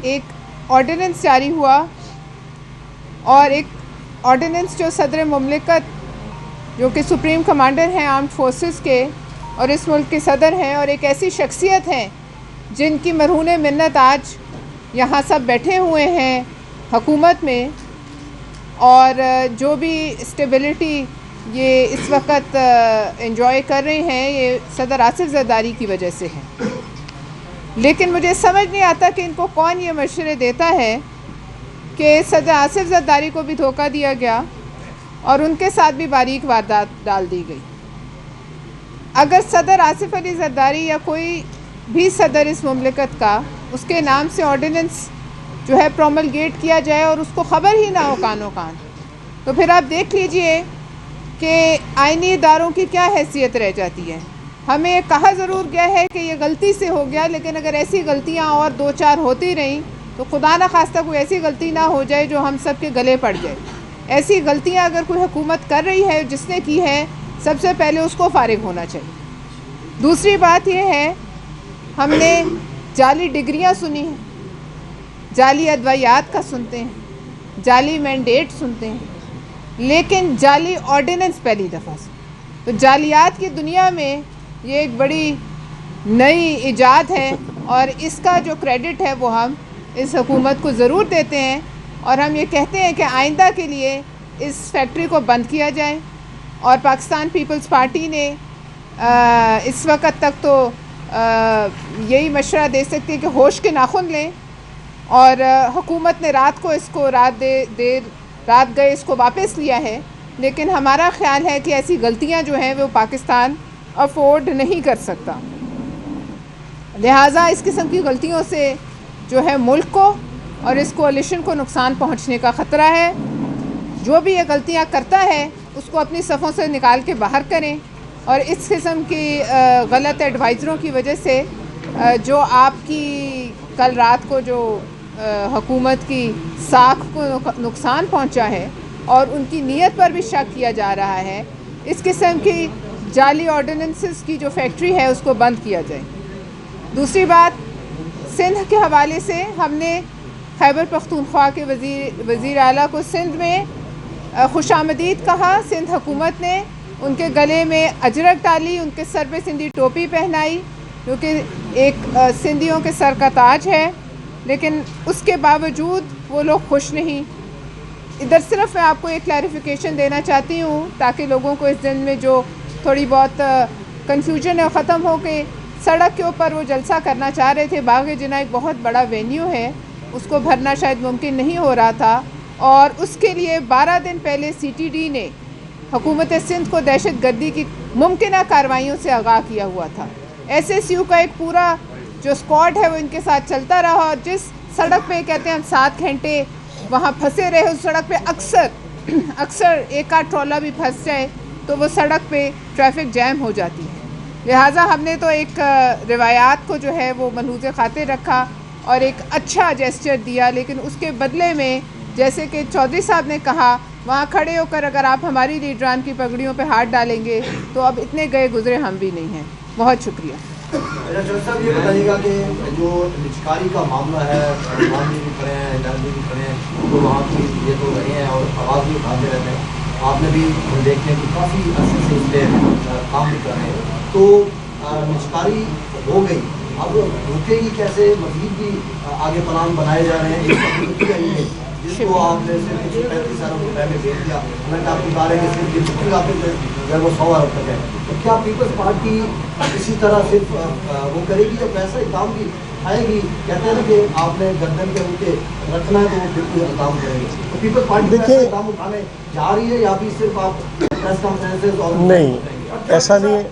ایک آرڈیننس جاری ہوا اور ایک آرڈیننس جو صدر مملکت جو کہ سپریم کمانڈر ہیں آرمڈ فورسز کے اور اس ملک کے صدر ہیں اور ایک ایسی شخصیت ہیں جن کی مرہون منت آج یہاں سب بیٹھے ہوئے ہیں حکومت میں، اور جو بھی اسٹیبلٹی یہ اس وقت انجوائے کر رہے ہیں یہ صدر آصف زرداری کی وجہ سے ہے۔ لیکن مجھے سمجھ نہیں آتا کہ ان کو کون یہ مشورے دیتا ہے کہ صدر آصف زرداری کو بھی دھوکہ دیا گیا اور ان کے ساتھ بھی باریک واردات ڈال دی گئی۔ اگر صدر آصف علی زرداری یا کوئی بھی صدر اس مملکت کا اس کے نام سے آرڈیننس جو ہے پروملگیٹ کیا جائے اور اس کو خبر ہی نہ ہو کانوں کان، تو پھر آپ دیکھ لیجئے کہ آئینی اداروں کی کیا حیثیت رہ جاتی ہے۔ ہمیں کہا ضرور گیا ہے کہ یہ غلطی سے ہو گیا، لیکن اگر ایسی غلطیاں اور دو چار ہوتی رہیں تو خدا نہ خواستہ کوئی ایسی غلطی نہ ہو جائے جو ہم سب کے گلے پڑ جائے۔ ایسی غلطیاں اگر کوئی حکومت کر رہی ہے جس نے کی ہے، سب سے پہلے اس کو فارغ ہونا چاہیے۔ دوسری بات یہ ہے، ہم نے جعلی ڈگریاں سنی ہیں، جعلی ادویات کا سنتے ہیں، جعلی مینڈیٹ سنتے ہیں، لیکن جعلی آرڈیننس پہلی دفعہ سے۔ تو جعلیات کی دنیا میں یہ ایک بڑی نئی ایجاد ہے اور اس کا جو کریڈٹ ہے وہ ہم اس حکومت کو ضرور دیتے ہیں، اور ہم یہ کہتے ہیں کہ آئندہ کے لیے اس فیکٹری کو بند کیا جائے۔ اور پاکستان پیپلز پارٹی نے اس وقت تک تو یہی مشورہ دے سکتی ہے کہ ہوش کے ناخن لیں، اور حکومت نے رات گئے اس کو واپس لیا ہے، لیکن ہمارا خیال ہے کہ ایسی غلطیاں جو ہیں وہ پاکستان افورڈ نہیں کر سکتا۔ لہٰذا اس قسم کی غلطیوں سے جو ہے ملک کو اور اس کوalition کو نقصان پہنچنے کا خطرہ ہے۔ جو بھی یہ غلطیاں کرتا ہے اس کو اپنی صفوں سے نکال کے باہر کریں، اور اس قسم کی غلط ایڈوائزروں کی وجہ سے جو آپ کی کل رات کو جو حکومت کی ساکھ کو نقصان پہنچا ہے اور ان کی نیت پر بھی شک کیا جا رہا ہے، اس قسم کی جعلی آرڈیننسز کی جو فیکٹری ہے اس کو بند کیا جائے۔ دوسری بات، سندھ کے حوالے سے ہم نے خیبر پختونخوا کے وزیر اعلیٰ کو سندھ میں خوش آمدید کہا۔ سندھ حکومت نے ان کے گلے میں اجرک ڈالی، ان کے سر پہ سندھی ٹوپی پہنائی جو کہ ایک سندھیوں کے سر کا تاج ہے، لیکن اس کے باوجود وہ لوگ خوش نہیں۔ ادھر صرف میں آپ کو ایک کلیریفیکیشن دینا چاہتی ہوں تاکہ لوگوں کو اس دن میں جو تھوڑی بہت کنفیوژن ہے ختم ہو کے، سڑک کے اوپر وہ جلسہ کرنا چاہ رہے تھے۔ باغ جناح ایک بہت بڑا وینیو ہے، اس کو بھرنا شاید ممکن نہیں ہو رہا تھا، اور اس کے لیے 12 دن پہلے CTD نے حکومت سندھ کو دہشت گردی کی ممکنہ کارروائیوں سے آگاہ کیا ہوا تھا۔ SSU کا ایک پورا جو اسکواڈ ہے وہ ان کے ساتھ چلتا رہا، اور جس سڑک پہ کہتے ہیں ہم 7 گھنٹے وہاں پھنسے رہے، اس سڑک پہ اکثر ایک آدھ ٹرالا بھی پھنس جائے تو وہ سڑک پہ ٹریفک جیم ہو جاتی ہے۔ لہٰذا ہم نے تو ایک روایات کو جو ہے وہ ملحوظ خاطر رکھا اور ایک اچھا جیسچر دیا، لیکن اس کے بدلے میں جیسے کہ چودھری صاحب نے کہا، وہاں کھڑے ہو کر اگر آپ ہماری لیڈران کی پگڑیوں پہ ہاتھ ڈالیں گے تو اب اتنے گئے گزرے ہم بھی نہیں ہیں۔ بہت شکریہ۔ صاحب یہ بتائیے گا کہ جو نجکاری کا معاملہ ہے، بھی کھڑے ہیں، جج بھی کھڑے ہیں، تو وہاں کی یہ تو رہے ہیں اور آواز بھی اٹھاتے رہتے ہیں، آپ نے بھی دیکھتے ہیں کہ کافی عرصے سے اس پہ کام بھی کر رہے ہیں، تو نجکاری ہو گئی، اب رکے گی کیسے؟ مزید بھی آگے پلان بنائے جا رہے ہیں جس کو آپ نے صرف 35 سالوں کے پہلے بھیج دیا، حالانکہ آپ کی بات ہے کہ صرف یہ چھٹی آپ اگر وہ 100 ارب تک ہے، تو کیا پیپلز پارٹی اسی طرح صرف وہ کرے گی یا ویسا اقدام بھی آئے گی؟ کہتے ہیں نا کہ آپ نے گردن کے اوپر رکھنا ہے تو وہ بالکل اقدام کریں گے، تو پیپلز پارٹی ویسا اقدام اٹھانے جا رہی ہے یا بھی صرف آپ پریس کانفرنسز اور نہیں؟ ایسا نہیں ہے۔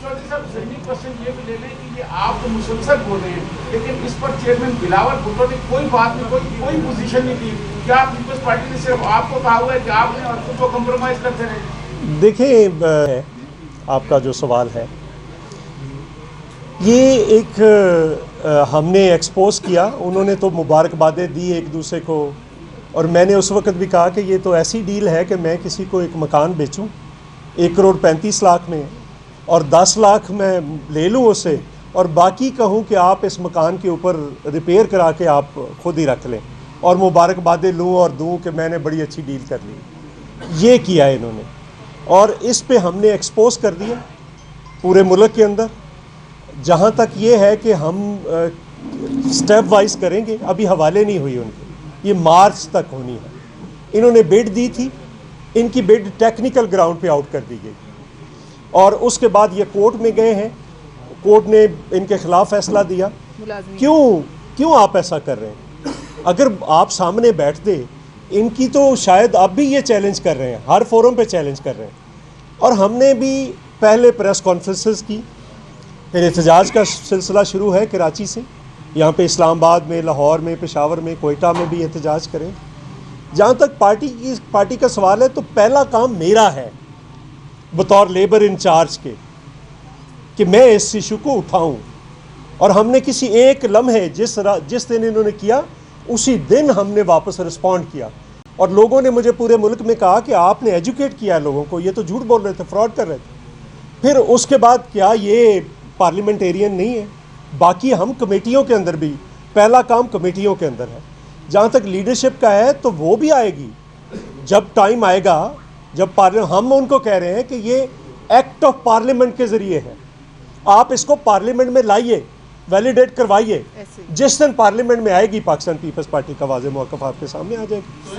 یہ بھی لے لیں کہ یہ آپ تو مسلسل بول رہے ہیں، لیکن اس پر چیئرمین بلاول بھٹو نے کوئی بات نہیں، کوئی پوزیشن نہیں دی۔ کیا پیپلز پارٹی نے صرف آپ کو کہا ہوا ہے کہ آپ نے اور خود کو کمپرومائز کرتے رہے؟ دیکھیں، آپ کا جو سوال ہے یہ ایک ہم نے ایکسپوز کیا، انہوں نے تو مبارکبادیں دی ایک دوسرے کو، اور میں نے اس وقت بھی کہا کہ یہ تو ایسی ڈیل ہے کہ میں کسی کو ایک مکان بیچوں 1 کروڑ 35 لاکھ میں، اور 10 لاکھ میں لے لوں اسے اور باقی کہوں کہ آپ اس مکان کے اوپر ریپیئر کرا کے آپ خود ہی رکھ لیں اور مبارکبادیں لوں اور دوں کہ میں نے بڑی اچھی ڈیل کر لی. یہ کیا ہے انہوں نے, اور اس پہ ہم نے ایکسپوز کر دیا پورے ملک کے اندر. جہاں تک یہ ہے کہ ہم سٹیپ وائز کریں گے, ابھی حوالے نہیں ہوئی ان کے, یہ مارچ تک ہونی ہے. انہوں نے بڈ دی تھی, ان کی بڈ ٹیکنیکل گراؤنڈ پہ آؤٹ کر دی گئی اور اس کے بعد یہ کورٹ میں گئے ہیں, کورٹ نے ان کے خلاف فیصلہ دیا. کیوں آپ ایسا کر رہے ہیں؟ اگر آپ سامنے بیٹھتے, ان کی تو شاید اب بھی یہ چیلنج کر رہے ہیں, ہر فورم پہ چیلنج کر رہے ہیں. اور ہم نے بھی پہلے پریس کانفرنسز کی, پھر احتجاج کا سلسلہ شروع ہے کراچی سے, یہاں پہ اسلام آباد میں, لاہور میں, پشاور میں, کوئٹہ میں بھی احتجاج کریں. جہاں تک پارٹی کا سوال ہے تو پہلا کام میرا ہے بطور لیبر انچارج کے کہ میں اس ایشو کو اٹھاؤں. اور ہم نے کسی ایک لمحے جس دن انہوں نے کیا اسی دن ہم نے واپس رسپونڈ کیا. اور لوگوں نے مجھے پورے ملک میں کہا کہ آپ نے ایجوکیٹ کیا ہے لوگوں کو, یہ تو جھوٹ بول رہے تھے, فراڈ کر رہے تھے. پھر اس کے بعد کیا یہ پارلیمنٹیرین نہیں ہے؟ باقی ہم کمیٹیوں کے اندر بھی, پہلا کام کمیٹیوں کے اندر ہے. جہاں تک لیڈرشپ کا ہے تو وہ بھی آئے گی جب ٹائم آئے گا, جب ہم ان کو کہہ رہے ہیں کہ یہ ایکٹ آف پارلیمنٹ کے ذریعے ہے, آپ اس کو پارلیمنٹ میں لائیے, ویلیڈیٹ کروائیے. جس دن پارلیمنٹ میں آئے گی پاکستان پیپلز پارٹی کا واضح موقف آپ کے سامنے آ جائے گا.